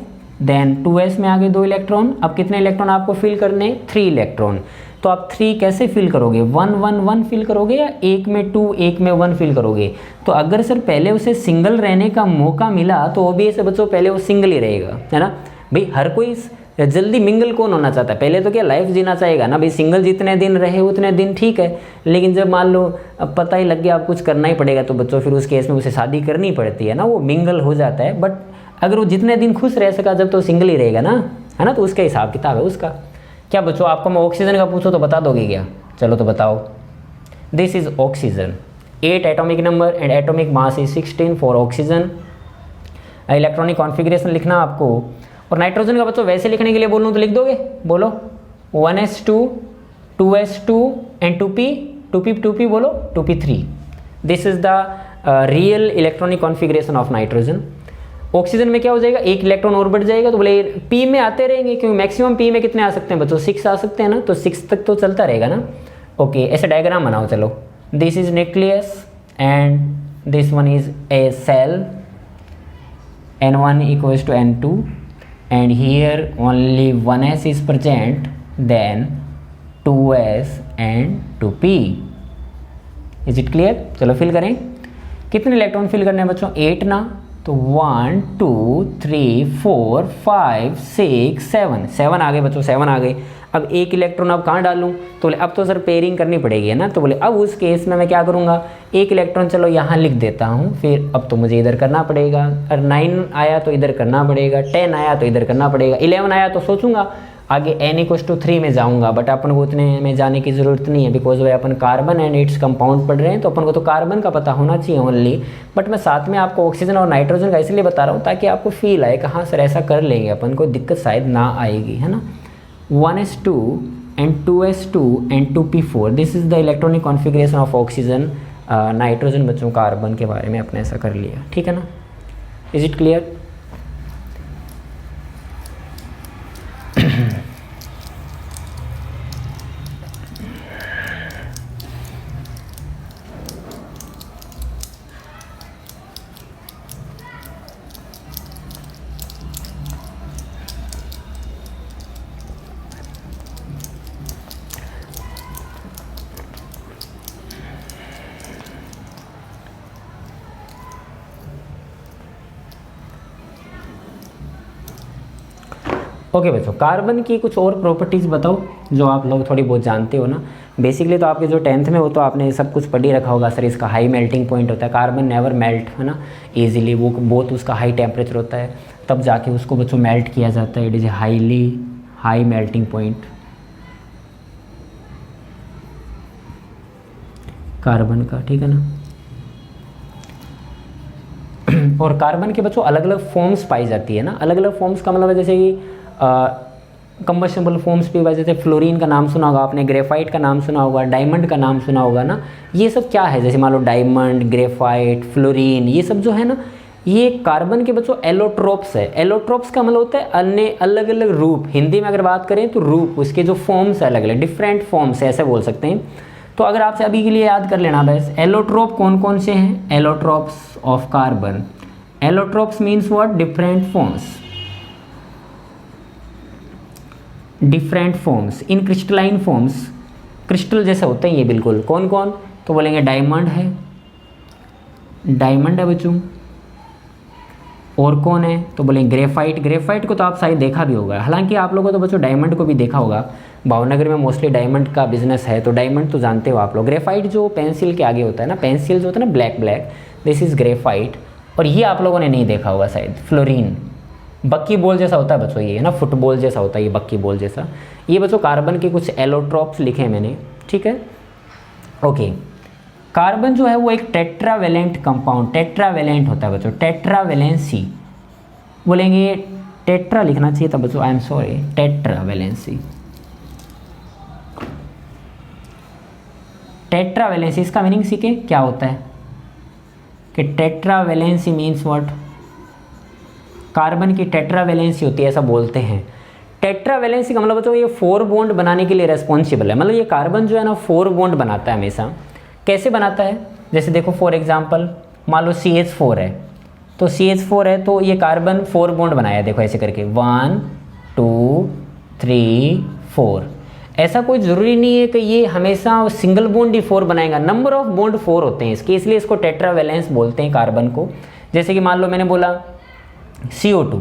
देन 2s में आ गए 2 इलेक्ट्रॉन। अब कितने इलेक्ट्रॉन आपको फिल करने? 3 इलेक्ट्रॉन। तो आप 3 कैसे फिल करोगे? 1 1 1 फिल करोगे, या एक में 2 एक में 1 फिल करोगे? तो अगर सर पहले उसे सिंगल रहने का मौका मिला तो ऑब्वियस है बच्चों पहले वो सिंगल ही रहेगा, है ना। भाई हर कोई जल्दी मिंगल कौन होना चाहता है? पहले तो क्या लाइफ जीना चाहेगा ना भाई। सिंगल जितने दिन रहे उतने दिन ठीक है, लेकिन जब मान लो अब पता ही लग गया अब कुछ करना ही पड़ेगा, तो बच्चों फिर उस केस में उसे शादी करनी पड़ती है ना, वो मिंगल हो जाता है। बट अगर वो जितने दिन खुश रह सका जब तो सिंगल ही रहेगा ना, है ना। तो उसका हिसाब किताब है उसका। क्या बच्चों आपको मैं ऑक्सीजन का पूछो तो बता दोगे क्या? चलो तो बताओ। This is oxygen. 8 atomic number and atomic mass is 16 for oxygen. Electronic configuration लिखना आपको। और नाइट्रोजन का बच्चों वैसे लिखने के लिए बोलूँ तो लिख दोगे? बोलो 1s2, 2s2 and 2p, 2p बोलो 2p3। This is the real electronic configuration of nitrogen. Oxygen में क्या हो जाएगा? 1 इलेक्ट्रॉन और बढ़ जाएगा, तो बोले पी में आते रहेंगे, क्योंकि मैक्सिमम पी में कितने आ सकते हैं बच्चों? 6 आ सकते हैं ना, तो 6 तक तो चलता रहेगा ना। ओके, ऐसे डायग्राम बनाओ। चलो, this is nucleus and this one is a shell, n1 equals to n2 and here only 1s is present, then 2s and 2p। Is it clear? चलो फिल करें। कितने इलेक्ट्रॉन फिल करने हैं बच्चों? 8 ना, तो 1 2 3 4 5 6 7, 7 आ गए बच्चों, 7 आ गए। अब एक इलेक्ट्रॉन अब कहाँ डालूं? तो बोले अब तो सर पेयरिंग करनी पड़ेगी है ना। तो बोले अब उस केस में मैं क्या करूँगा, एक इलेक्ट्रॉन चलो यहाँ लिख देता हूँ, फिर अब तो मुझे इधर करना पड़ेगा। अगर 9 आया तो इधर करना पड़ेगा, 10 आया तो इधर करना पड़ेगा, 11 आया तो सोचूंगा आगे n=3 में जाऊंगा, बट अपन को उतने में जाने की ज़रूरत नहीं है, बिकॉज भाई अपन कार्बन एंड इट्स कंपाउंड पढ़ रहे हैं, तो अपन को तो कार्बन का पता होना चाहिए ओनली। बट मैं साथ में आपको ऑक्सीजन और नाइट्रोजन का इसलिए बता रहा हूँ ताकि आपको फील आए कि हाँ सर ऐसा कर लेंगे अपन को दिक्कत शायद ना आएगी, है ना। 1s2 and 2s2 and 2p4, this is the electronic configuration of oxygen nitrogen बच्चों कार्बन के बारे में अपने ऐसा कर लिया, ठीक है ना। Is it clear? ओके बच्चों, कार्बन की कुछ और प्रॉपर्टीज़ बताओ जो आप लोग थोड़ी बहुत जानते हो ना। बेसिकली तो आपके जो 10th में हो तो आपने सब कुछ पढ़ ही रखा होगा सर, इसका हाई मेल्टिंग पॉइंट होता है, कार्बन नेवर मेल्ट, है ना इजीली, वो बहुत उसका हाई टेम्परेचर होता है, तब जाके उसको बच्चों मेल्ट किया जाता है। It is high melting point carbon का, ठीक है ना। और कार्बन के बच्चों अलग अलग फॉर्म्स पाई जाती है ना। अलग अलग फॉर्म्स का मतलब है जैसे कि कंबस्टेबल फॉर्म्स भी, जैसे फ्लोरीन का नाम सुना होगा आपने, ग्रेफाइट का नाम सुना होगा, डायमंड का नाम सुना होगा ना। ये सब क्या है, जैसे मान लो डायमंड, ग्रेफाइट, फ्लोरीन, ये सब जो है ना ये कार्बन के बच्चों एलोट्रोप्स है। एलोट्रोप्स का मतलब होता है अन्य अलग अलग रूप। हिंदी में अगर बात करें तो रूप, उसके जो फॉर्म्स है अलग अलग, डिफरेंट फॉर्म्स है ऐसे बोल सकते हैं। तो अगर आपसे अभी के लिए याद कर लेना बस, एलोट्रोप कौन कौन से हैं, allotropes of carbon. Allotropes means what, different forms, different forms in crystalline forms, crystal जैसे होते हैं ये बिल्कुल। कौन कौन, तो बोलेंगे डायमंड है, डायमंड है बच्चों। और कौन है, तो बोलेंगे ग्रेफाइट। ग्रेफाइट को तो आप शायद देखा भी होगा, हालांकि आप लोगों को तो बच्चों डायमंड को भी देखा होगा, भावनगर में मोस्टली डायमंड का बिजनेस है, तो डायमंड तो जानते हो आप लोग। ग्रेफाइट जो पेंसिल के आगे होता है ना, पेंसिल जो होता है ना black black, this is graphite. और ये आप लोगों ने नहीं देखा होगा शायद, फ्लोरीन, बक्की बॉल जैसा होता है बच्चों, ये है ना फुटबॉल जैसा होता है ये, बक्की बॉल जैसा। ये बच्चों कार्बन के कुछ एलोट्रोप्स लिखे हैं मैंने, ठीक है। ओके, कार्बन जो है वो एक टेट्रावेलेंट कंपाउंड, टेट्रावेलेंट होता है बच्चों, टेट्रावेलेंसी बोलेंगे, टेट्रा लिखना चाहिए था बच्चों, I am sorry, tetravalency. Tetravalency इसका मीनिंग सीखे क्या होता है कि टेट्रावेलेंसी मीन्स व्हाट, कार्बन की टेट्रावेलेंसी होती है ऐसा बोलते हैं। टेट्रावेलेंसी का मतलब बच्चों ये 4 बॉन्ड बनाने के लिए रेस्पॉन्सिबल है। मतलब ये कार्बन जो है ना 4 बॉन्ड बनाता है हमेशा। कैसे बनाता है, जैसे देखो फॉर एग्जांपल मान लो CH4 है, तो CH4 है तो ये कार्बन 4 बॉन्ड बनाया है, देखो ऐसे करके 1 2 3 4। ऐसा कोई ज़रूरी नहीं है कि ये हमेशा सिंगल बॉन्ड ही 4 बनाएगा, नंबर ऑफ बॉन्ड 4 होते हैं इसके, इसलिए इसको टेट्रावेलेंस बोलते हैं कार्बन को। जैसे कि मान लो मैंने बोला CO2,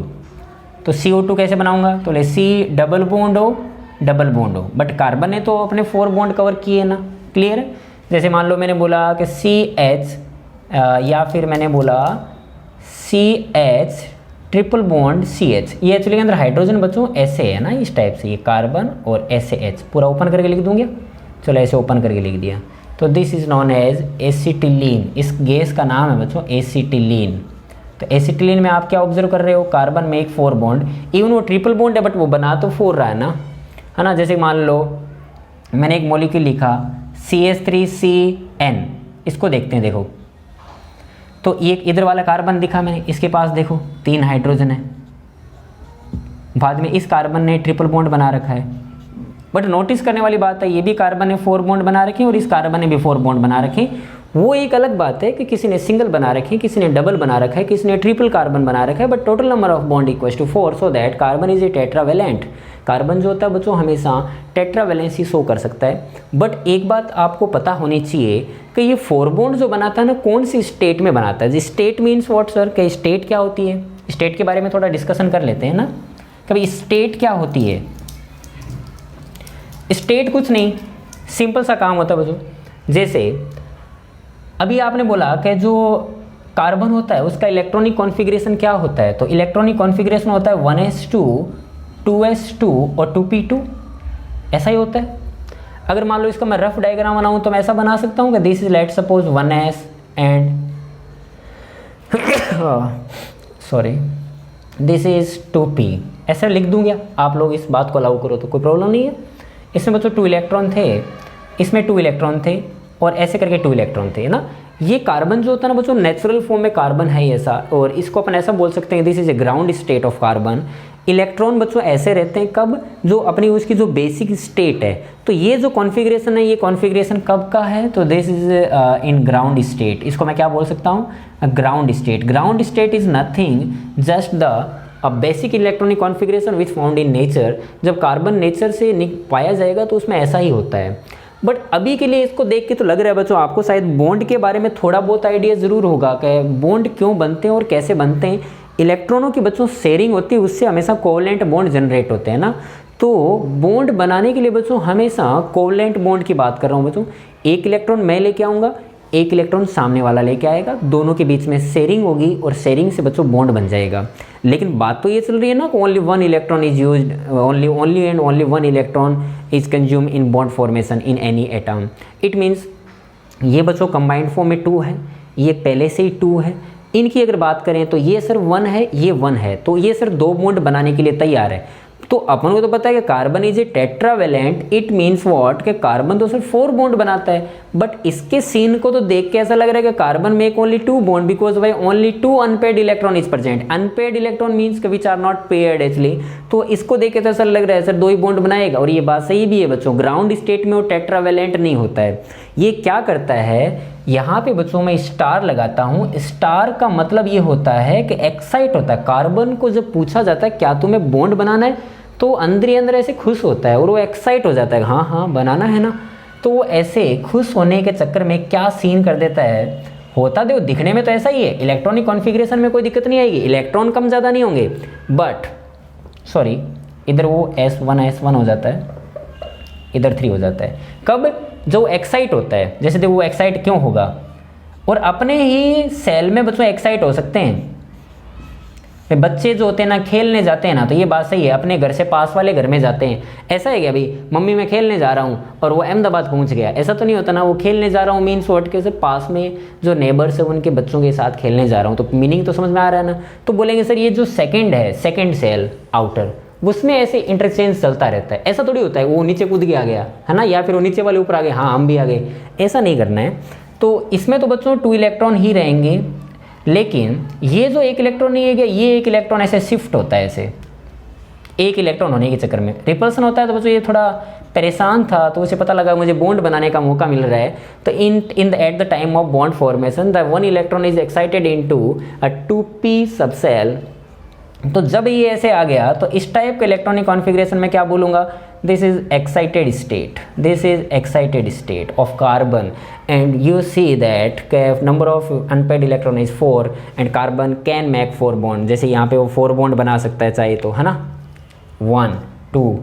तो CO2 कैसे बनाऊंगा, तो ले C डबल बॉन्ड हो, बट कार्बन ने तो अपने 4 बॉन्ड कवर किए ना, क्लियर है। जैसे मान लो मैंने बोला कि CH या फिर मैंने बोला CH ट्रिपल बॉन्ड CH, ये एक्चुअली के अंदर हाइड्रोजन बच्चों ऐसे है ना, इस टाइप से, ये कार्बन और ऐसे H पूरा ओपन करके लिख दूंगा, चलो ऐसे ओपन करके लिख दिया, तो this is known as acetylene. इस गैस का नाम है बच्चों एसिटिलीन। तो एसिटिलीन में आप क्या ऑब्जर्व कर रहे हो, कार्बन में एक 4 बॉन्ड, इवन वो ट्रिपल बॉन्ड है बट वो बना तो 4 रहा है ना। जैसे मान लो मैंने एक मॉलिक्यूल लिखा CH3CN, इसको देखते हैं, देखो तो ये इधर वाला कार्बन दिखा मैंने, इसके पास देखो 3 हाइड्रोजन है, बाद में इस कार्बन ने ट्रिपल बॉन्ड बना रखा है, बट नोटिस करने वाली बात है ये भी कार्बन ने 4 बॉन्ड बना रखे और इस कार्बन ने भी 4 बॉन्ड बना रखे। वो एक अलग बात है कि किसी ने सिंगल बना रखे हैं, किसी ने डबल बना रखा है, किसी ने ट्रिपल कार्बन बना रखा है, but total number of bond equals to 4, so that carbon is a tetravalent. Carbon जो होता है बच्चों हमेशा टेट्रावेलेंसी शो कर सकता है। बट एक बात आपको पता होनी चाहिए कि ये 4 बॉन्ड जो बनाता है ना, कौन सी स्टेट में बनाता है। स्टेट मीन्स व्हाट सर, कि स्टेट क्या होती है, स्टेट के बारे में थोड़ा डिस्कशन कर लेते हैं ना। कभी स्टेट क्या होती है। स्टेट कुछ नहीं, सिंपल सा काम होता है बच्चों। जैसे अभी आपने बोला कि जो कार्बन होता है उसका इलेक्ट्रॉनिक कॉन्फ़िगरेशन क्या होता है, तो इलेक्ट्रॉनिक कॉन्फ़िगरेशन होता है 1s2 2s2 और 2p2, ऐसा ही होता है। अगर मान लो इसका मैं रफ डायग्राम बनाऊं तो मैं ऐसा बना सकता हूं कि this is let suppose 1s and sorry this is 2p, ऐसा लिख दूंगा। आप लोग इस बात को अलाउ करो तो कोई प्रॉब्लम नहीं है। इसमें बच्चों 2 इलेक्ट्रॉन थे, इसमें 2 इलेक्ट्रॉन थे और ऐसे करके 2 इलेक्ट्रॉन थे ना। ये कार्बन जो होता है ना बच्चों नेचुरल फॉर्म में कार्बन है ऐसा, और इसको अपन ऐसा बोल सकते हैं this is a ground state of carbon. Electron बच्चों ऐसे रहते हैं कब, जो अपनी उसकी जो बेसिक स्टेट है, तो ये जो कॉन्फ़िगरेशन है ये कॉन्फ़िगरेशन कब का है, तो this is in ground state. इसको मैं क्या बोल सकता हूँ, ground state. Ground state is nothing just the basic electronic configuration which found in nature. जब कार्बन नेचर से पाया जाएगा तो उसमें ऐसा ही होता है। बट अभी के लिए इसको देख के तो लग रहा है बच्चों आपको शायद बॉन्ड के बारे में थोड़ा बहुत आइडिया ज़रूर होगा कि बॉन्ड क्यों बनते हैं और कैसे बनते हैं। इलेक्ट्रॉनों की बच्चों शेयरिंग होती है, उससे हमेशा कोवलेंट बॉन्ड जनरेट होते हैं ना। तो बॉन्ड बनाने के लिए बच्चों हमेशा कोवलेंट बॉन्ड की बात कर रहा हूँ बच्चों। एक इलेक्ट्रॉन मैं लेके आऊँगा, एक इलेक्ट्रॉन सामने वाला लेके आएगा, दोनों के बीच में शेयरिंग होगी और शेयरिंग से बच्चों बॉन्ड बन जाएगा। लेकिन बात तो ये चल रही है ना कि only 1 electron is used, only and only 1 electron is consume in bond formation in any atom. It means ये बच्चों कंबाइंड फॉर्म में 2 है, ये पहले से ही 2 है। इनकी अगर बात करें तो ये सर 1 है, ये 1 है, तो ये सर 2 बॉन्ड बनाने के लिए तैयार है। तो अपन को तो पता है कि carbon is a tetravalent, it means what कि कार्बन तो सिर्फ 4 बॉन्ड बनाता है। बट इसके सीन को तो देख के ऐसा लग रहा है कि carbon make only 2 bond because why only 2 unpaired electron is present. Unpaired electron means which are not paired actually. तो इसको देख के तो ऐसा लग रहा है सर 2 ही बॉन्ड बनाएगा, और ये बात सही भी है बच्चों। ग्राउंड स्टेट में वो टेट्रावेलेंट नहीं होता है। ये क्या करता है, यहाँ पे बच्चों मैं स्टार लगाता हूँ। स्टार का मतलब ये होता है कि एक्साइट होता है। कार्बन को जब पूछा जाता है क्या तुम्हें बॉन्ड बनाना है, तो अंदर ही अंदर ऐसे खुश होता है और वो एक्साइट हो जाता है, हाँ हाँ बनाना है ना। तो वो ऐसे खुश होने के चक्कर में क्या सीन कर देता है, होता देखो दिखने में तो ऐसा ही है, इलेक्ट्रॉनिक कॉन्फ़िगरेशन में कोई दिक्कत नहीं आएगी, इलेक्ट्रॉन कम ज़्यादा नहीं होंगे। बट सॉरी इधर वो S1 हो जाता है, इधर 3 हो जाता है। कब, जो एक्साइट होता है। जैसे देखो वो एक्साइट क्यों होगा, और अपने ही सेल में बच्चों एक्साइट हो सकते हैं। बच्चे जो होते हैं ना खेलने जाते हैं ना, तो ये बात सही है, अपने घर से पास वाले घर में जाते हैं। ऐसा है क्या भाई, मम्मी मैं खेलने जा रहा हूँ और वो अहमदाबाद पहुँच गया, ऐसा तो नहीं होता ना। वो खेलने जा रहा हूँ मीन्स व्हाट के, पास में जो नेबर्स है उनके बच्चों के साथ खेलने जा रहा हूँ, तो मीनिंग तो समझ में आ रहा है ना। तो बोलेंगे सर ये जो सेकेंड है, सेकेंड सेल आउटर, उसमें ऐसे इंटरचेंज चलता रहता है। ऐसा थोड़ी होता है वो नीचे कूद के आ गया है ना, या फिर वो नीचे वाले ऊपर आ गए, हाँ हम भी आ गए, ऐसा नहीं करना है। तो इसमें तो बच्चों 2 इलेक्ट्रॉन ही रहेंगे, लेकिन ये जो 1 इलेक्ट्रॉन नहीं है क्या, ये 1 इलेक्ट्रॉन ऐसे शिफ्ट होता है, ऐसे 1 इलेक्ट्रॉन होने के चक्कर में रिपल्सन होता है। तो बच्चों ये थोड़ा परेशान था, तो उसे पता लगा मुझे बॉन्ड बनाने का मौका मिल रहा है। तो at the time of bond formation the 1 electron is excited into a 2p subshell. तो जब ये ऐसे आ गया तो इस टाइप के इलेक्ट्रॉनिक कॉन्फ़िगरेशन में क्या बोलूँगा, this is excited state, this is excited state of carbon. And you see that number of unpaired electron is 4 and carbon can make 4 bond. जैसे यहाँ पे वो 4 बॉन्ड बना सकता है चाहे तो, है ना, 1 2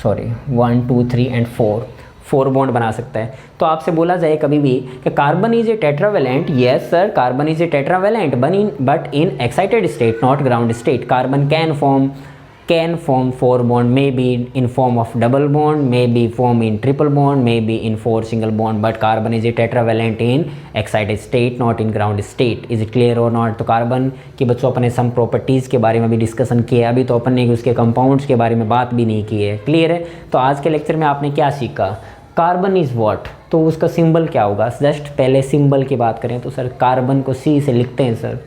सॉरी 1 2 3 एंड 4 बॉन्ड बना सकता है। तो आपसे बोला जाए कभी भी कि carbon is a tetravalent, yes sir carbon is a tetravalent but in excited state not ground state. Carbon can form 4 bond, may be in form of double bond, may be form in triple bond, may be in 4 single bond, but carbon is a tetravalent in excited state not in ground state. Is it clear or not? तो कार्बन की बच्चों अपने सम प्रॉपर्टीज़ के बारे में भी डिस्कशन किया, अभी तो अपन ने उसके कंपाउंड्स के बारे में बात भी नहीं की है। क्लियर है? तो आज के लेक्चर में आपने क्या सीखा, कार्बन इज़ व्हाट, तो उसका सिंबल क्या होगा। जस्ट पहले सिंबल की बात करें तो सर कार्बन को C से लिखते हैं सर,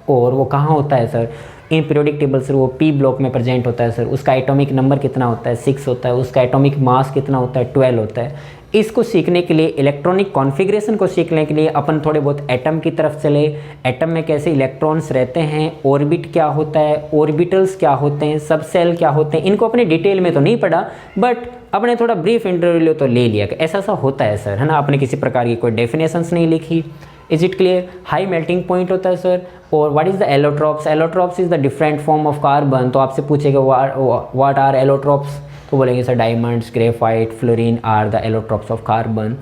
और वो कहाँ होता है sir, in periodic table sir वो पी ब्लॉक में प्रेजेंट होता है सर, उसका एटॉमिक नंबर कितना होता है 6 होता है, उसका एटॉमिक मास कितना होता है 12 होता है। इसको सीखने के लिए, इलेक्ट्रॉनिक कॉन्फ़िगरेशन को सीखने के लिए अपन थोड़े बहुत एटम की तरफ चले। एटम में कैसे इलेक्ट्रॉन्स रहते हैं, ऑर्बिट क्या होता है, ऑर्बिटल्स क्या होते हैं, सब सेल क्या होते हैं, इनको अपने डिटेल में तो नहीं पढ़ा बट अपने थोड़ा ब्रीफ इंटरव्यू तो ले लिया कि ऐसा ऐसा होता है सर, है ना। आपने किसी प्रकार की कोई डेफिनेशंस नहीं लिखी। Is it clear. High melting point होता है सर। और what is the allotropes, allotropes is the different form of carbon. तो आपसे पूछेगा व्हाट आर एलोट्रॉप्स, तो बोलेंगे sir diamonds, graphite, fluorine are the allotropes of carbon.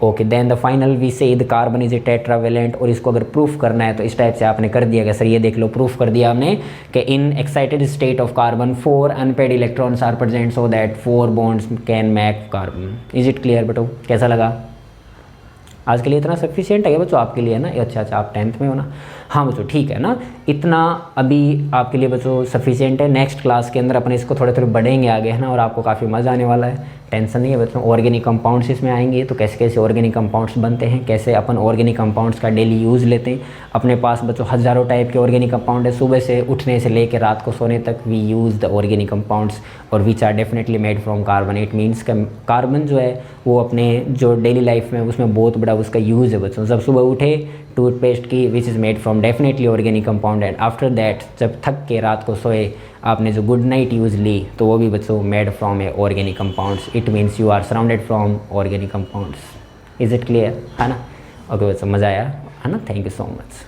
Okay, then the final we say the carbon is a tetravalent. और इसको अगर प्रूफ करना है तो इस टाइप से आपने कर दिया कि सर ये देख लो प्रूफ कर दिया आपने कि in excited state of carbon 4 unpaired electrons are present so that 4 bonds can make carbon. Is it clear बेटो, कैसा लगा? आज के लिए इतना सफिशिएंट है बच्चों आपके लिए, है ना। अच्छा आप 10th में हो ना। हाँ बच्चों ठीक है ना, इतना अभी आपके लिए बच्चों सफिशिएंट है। नेक्स्ट क्लास के अंदर अपन इसको थोड़े थोड़े बढ़ेंगे आगे, है ना, और आपको काफ़ी मज़ा आने वाला है, टेंशन नहीं है बच्चों। ऑर्गेनिक कंपाउंड्स इसमें आएंगे, तो कैसे कैसे ऑर्गेनिक कंपाउंड्स बनते हैं, कैसे अपन ऑर्गेनिक कंपाउंड्स का डेली यूज़ लेते हैं। अपने पास बच्चों हज़ारों टाइप के ऑर्गेनिक कंपाउंड है, सुबह से उठने से लेकर रात को सोने तक we use the organic compounds और which are definitely made from carbon. It means carbon जो है वो अपने जो डेली लाइफ में उसमें बहुत बड़ा उसका यूज़ है बच्चों। जब सुबह उठे टूथपेस्ट की which is made from definitely organic compound, and after that जब थक के रात को सोए आपने जो गुड नाइट यूज़ ली तो वो भी बच्चों made from a organic compounds. It means you are surrounded from organic compounds. Is it clear, है ना। ओके बच्चों, मज़ा आया, है ना। Thank you so much.